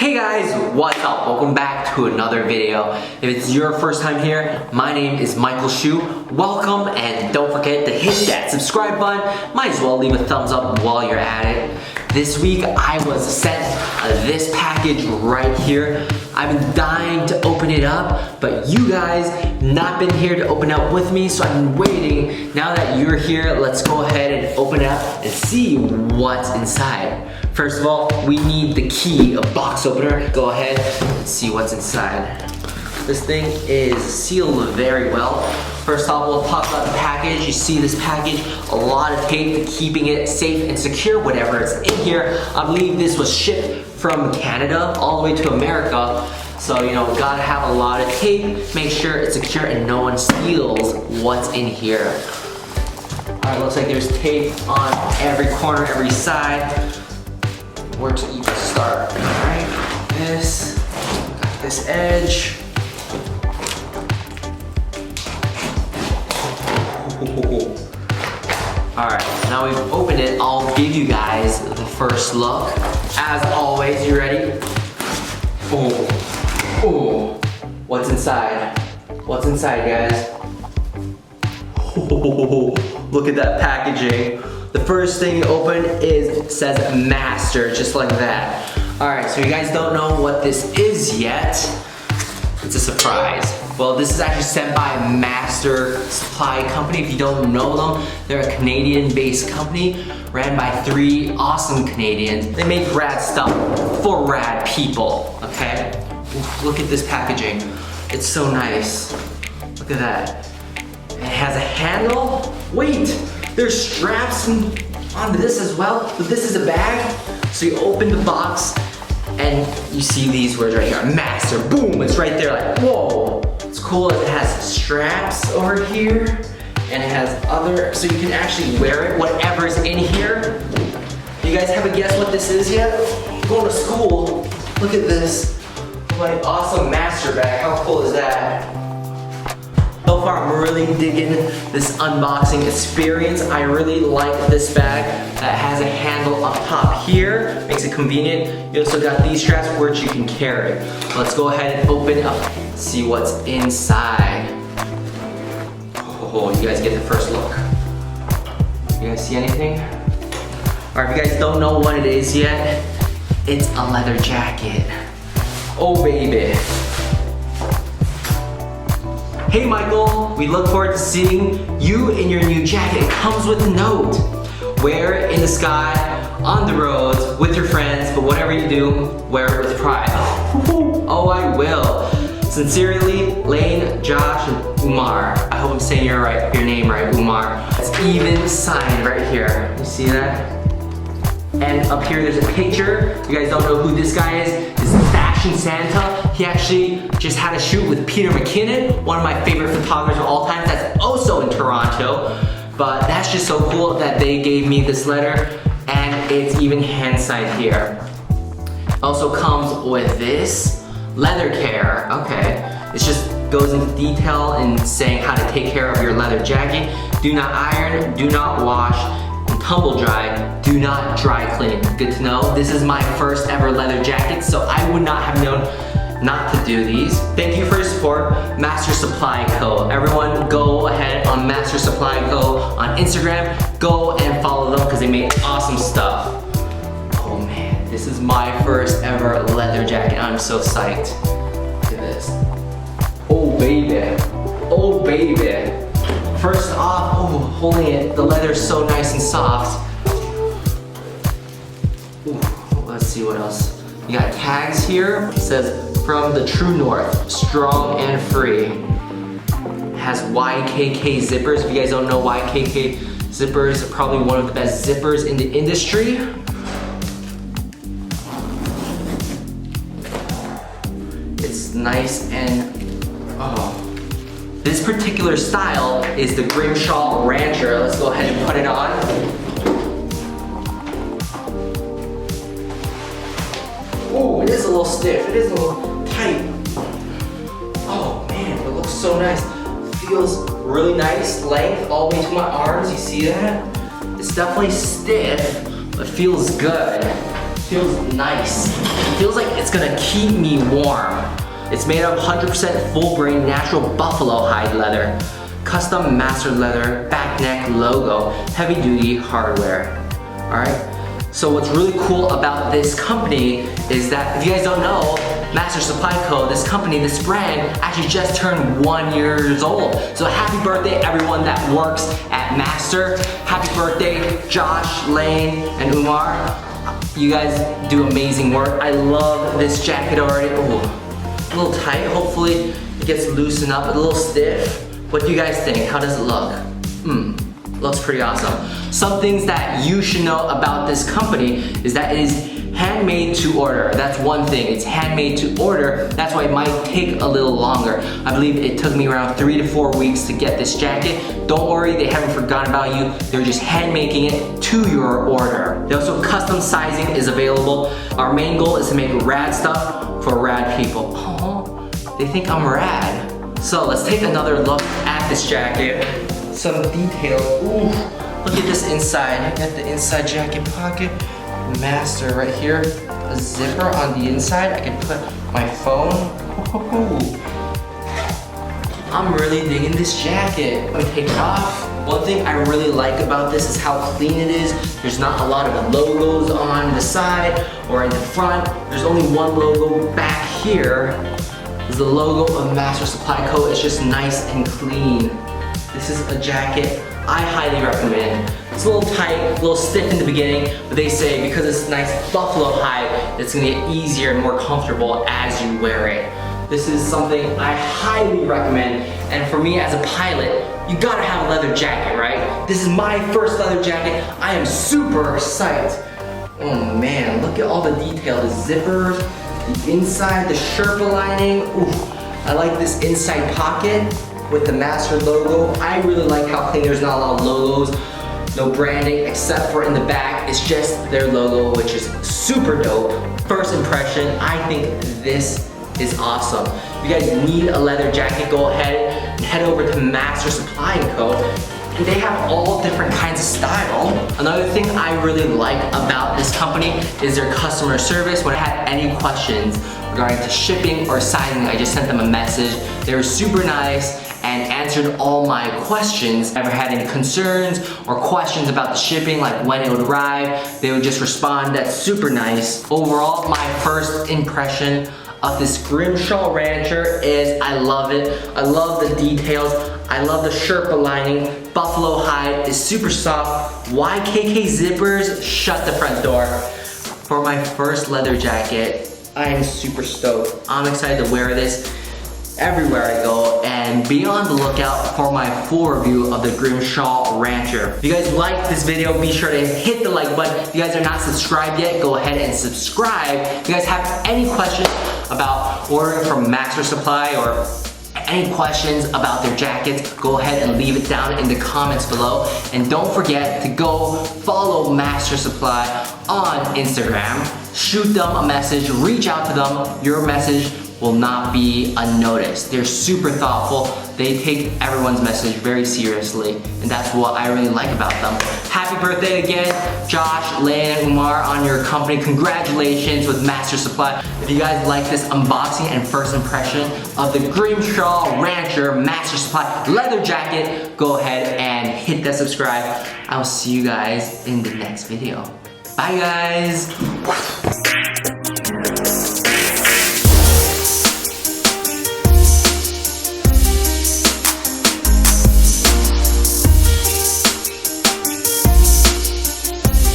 Hey guys, what's up? Welcome back to another video. If it's your first time here, my name is Michael Shu. Welcome, and don't forget to hit that subscribe button. Might as well leave a thumbs up while you're at it. This week I was sent this package right here. I've been dying to open it up, but you guys not been here to open up with me, so I've been waiting. Now that you're here, let's go ahead and open it up and see what's inside. First of all, we need the key, a box opener. Go ahead and see what's inside. This thing is sealed very well. First off, we'll talk about the package. You see this package, a lot of tape keeping it safe and secure, whatever is in here. I believe this was shipped from Canada all the way to America. So, you know, gotta have a lot of tape, make sure it's secure and no one steals what's in here. All right, looks like there's tape on every corner, every side. Where to even start? All right, this edge. All right, now we've opened it. I'll give you guys the first look. As always, you ready? Oh, what's inside? What's inside, guys? Look at that packaging. The first thing you open says Master, just like that. All right, so you guys don't know what this is yet. It's a surprise. Well, this is actually sent by a Master Supply company. If you don't know them, they're a Canadian-based company ran by 3 awesome Canadians. They make rad stuff for rad people, okay? Oof, look at this packaging. It's so nice. Look at that. It has a handle. Wait, there's straps on this as well. So this is a bag. So you open the box and you see these words right here, Master, boom, it's right there like, whoa. It's cool as it has straps over here and it has other, so you can actually wear it, whatever's in here. You guys have a guess what this is yet? Going to school, look at this. My awesome Master bag, how cool is that? So far, I'm really digging this unboxing experience. I really like this bag that has a handle up top here. Makes it convenient. You also got these straps which you can carry. Let's go ahead and open it up and see what's inside. Oh, you guys get the first look. You guys see anything? All right, if you guys don't know what it is yet, it's a leather jacket. Oh, baby. Hey Michael, we look forward to seeing you in your new jacket. It comes with a note. Wear it in the sky, on the roads, with your friends, but whatever you do, wear it with pride. Oh, I will. Sincerely, Lane, Josh, and Umar. I hope I'm saying your name right, Umar. It's even signed right here. You see that? And up here there's a picture. You guys don't know who this guy is. This is Fashion Santa. He actually just had a shoot with Peter McKinnon, one of my favorite photographers of all time. That's also in Toronto. But that's just so cool that they gave me this letter and it's even hand signed here. Also comes with this leather care. Okay, it just goes into detail in saying how to take care of your leather jacket. Do not iron, do not wash, tumble dry, do not dry clean. Good to know. This is my first ever leather jacket, so I would not have known not to do these. Thank you for your support, Master Supply Co. Everyone go ahead on Master Supply Co. on Instagram. Go and follow them because they make awesome stuff. Oh man, this is my first ever leather jacket. I'm so psyched. Look at this. Oh baby. Oh baby. First off, oh, holding it, the leather's so nice and soft. Ooh, let's see what else. You got tags here. It says, from the true north, strong and free. It has YKK zippers. If you guys don't know YKK zippers, probably one of the best zippers in the industry. It's nice and, oh. This particular style is the Grimshaw Rancher. Let's go ahead and put it on. Oh, it is a little stiff. It is a little tight. Oh man, it looks so nice. Feels really nice length all the way to my arms. You see that? It's definitely stiff, but feels good. Feels nice. Feels like it's it's gonna keep me warm. It's made of 100% full grain natural buffalo hide leather, custom master leather, back neck logo, heavy duty hardware. All right. So what's really cool about this company is that, if you guys don't know, Master Supply Co., this company, this brand, actually just turned 1 year old. So happy birthday everyone that works at Master. Happy birthday Josh, Lane, and Umar. You guys do amazing work. I love this jacket already. Ooh, a little tight, hopefully it gets loosened up, a little stiff. What do you guys think? How does it look? Looks pretty awesome. Some things that you should know about this company is that it is handmade to order. That's one thing, it's handmade to order. That's why it might take a little longer. I believe it took me around 3 to 4 weeks to get this jacket. Don't worry, they haven't forgotten about you. They're just hand making it to your order. They also, custom sizing is available. Our main goal is to make rad stuff for rad people. Oh, they think I'm rad. So let's take another look at this jacket. Some details. Ooh, look at this inside. I got the inside jacket pocket. Master right here. A zipper on the inside. I can put my phone. Ooh. I'm really digging this jacket. Let me take it off. One thing I really like about this is how clean it is. There's not a lot of logos on the side or in the front. There's only one logo back here. Is the logo of Master Supply Co. It's just nice and clean. This is a jacket I highly recommend. It's a little tight, a little stiff in the beginning, but they say because it's nice buffalo hide, it's gonna get easier and more comfortable as you wear it. This is something I highly recommend, and for me as a pilot, you gotta have a leather jacket, right? This is my first leather jacket. I am super psyched. Oh man, look at all the detail, the zippers, the inside, the Sherpa lining. Ooh, I like this inside pocket with the Master logo. I really like how clean, there's not a lot of logos, no branding, except for in the back, it's just their logo, which is super dope. First impression, I think this is awesome. If you guys need a leather jacket, go ahead and head over to Master Supply Co. And they have all different kinds of style. Another thing I really like about this company is their customer service. When I had any questions regarding to shipping or sizing, I just sent them a message. They were super nice and answered all my questions. If I ever had any concerns or questions about the shipping, like when it would arrive, they would just respond. That's super nice. Overall, my first impression of this Grimshaw Rancher is I love it. I love the details. I love the Sherpa lining. Buffalo hide is super soft. YKK zippers shut the front door. For my first leather jacket, I am super stoked. I'm excited to wear this everywhere I go, and be on the lookout for my full review of the Grimshaw Rancher. If you guys like this video, be sure to hit the like button. If you guys are not subscribed yet, go ahead and subscribe. If you guys have any questions about ordering from Master Supply or any questions about their jackets, go ahead and leave it down in the comments below. And don't forget to go follow Master Supply on Instagram. Shoot them a message, reach out to them. Your message will not be unnoticed. They're super thoughtful. They take everyone's message very seriously, and that's what I really like about them. Happy birthday again, Josh, Lane, and Umar, on your company. Congratulations with Master Supply. If you guys like this unboxing and first impression of the Grimshaw Rancher Master Supply leather jacket, go ahead and hit that subscribe. I'll see you guys in the next video. Bye guys.